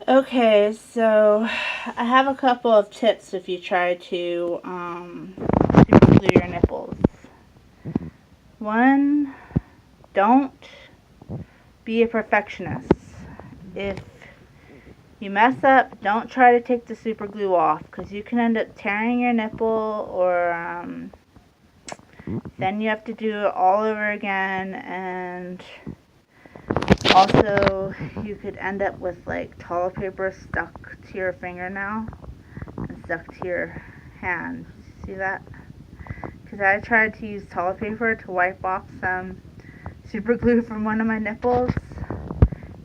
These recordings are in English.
Okay, so I have a couple of tips if you try to super glue your nipples. One, don't be a perfectionist. If you mess up, don't try to take the super glue off, because you can end up tearing your nipple, or then you have to do it all over again, and also you could end up with like toilet paper stuck to your fingernail and stuck to your hand. See that? Because I tried to use toilet paper to wipe off some super glue from one of my nipples,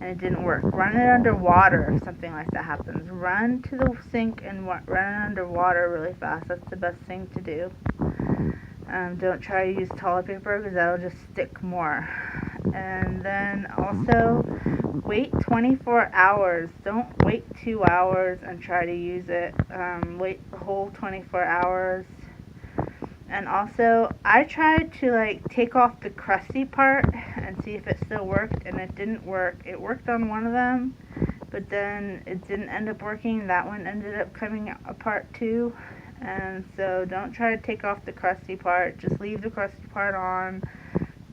and it didn't work. Run it under water if something like that happens. Run to the sink and run it under water really fast. That's the best thing to do. Don't try to use toilet paper, because that'll just stick more. And then also, wait 24 hours. Don't wait 2 hours and try to use it. Wait the whole 24 hours. And also, I tried to take off the crusty part and see if it still worked, and it didn't work. It worked on one of them, but then it didn't end up working. That one ended up coming apart too. And so don't try to take off the crusty part. Just leave the crusty part on.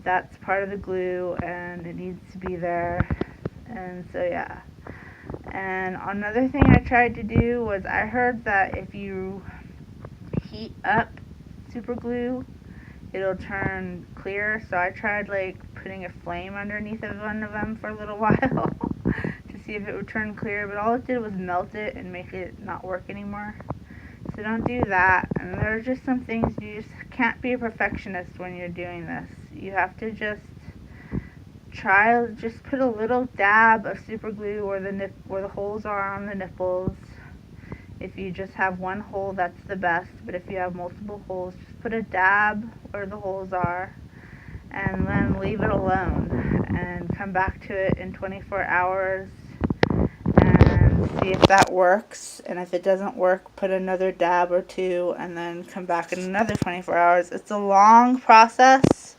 That's part of the glue, and it needs to be there. And so yeah. And another thing I tried to do was, I heard that if you heat up super glue, it'll turn clear. So I tried putting a flame underneath of one of them for a little while to see if it would turn clear, but all it did was melt it and make it not work anymore. So don't do that. And there are just some things, you just can't be a perfectionist when you're doing this. You have to just put a little dab of super glue where the holes are on the nipples. If you just have one hole, that's the best, but if you have multiple holes, just put a dab where the holes are, and then leave it alone, and come back to it in 24 hours and see if that works. And if it doesn't work, put another dab or two, and then come back in another 24 hours. It's a long process,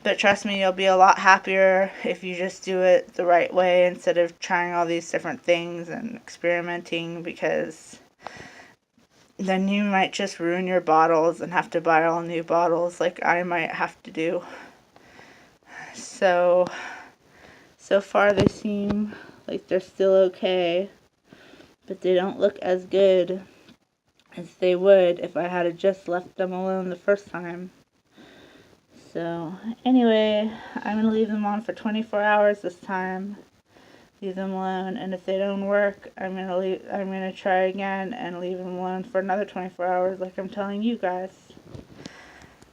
but trust me, you'll be a lot happier if you just do it the right way instead of trying all these different things and experimenting, because then you might just ruin your bottles and have to buy all new bottles like I might have to do. So far they seem like they're still okay, but they don't look as good as they would if I had just left them alone the first time. So anyway, I'm going to leave them on for 24 hours this time. Leave them alone, and if they don't work, I'm gonna try again and leave them alone for another 24 hours like I'm telling you guys.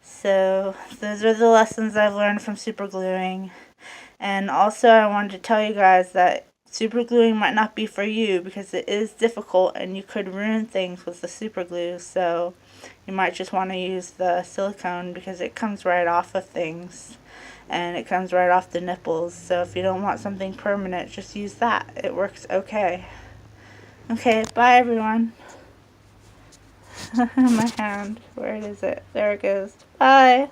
So those are the lessons I've learned from super gluing. And also, I wanted to tell you guys that super gluing might not be for you, because it is difficult and you could ruin things with the super glue. So you might just want to use the silicone, because it comes right off of things. And it comes right off the nipples. So if you don't want something permanent, just use that. It works okay. Okay, bye everyone. My hand, where is it? There it goes. Bye.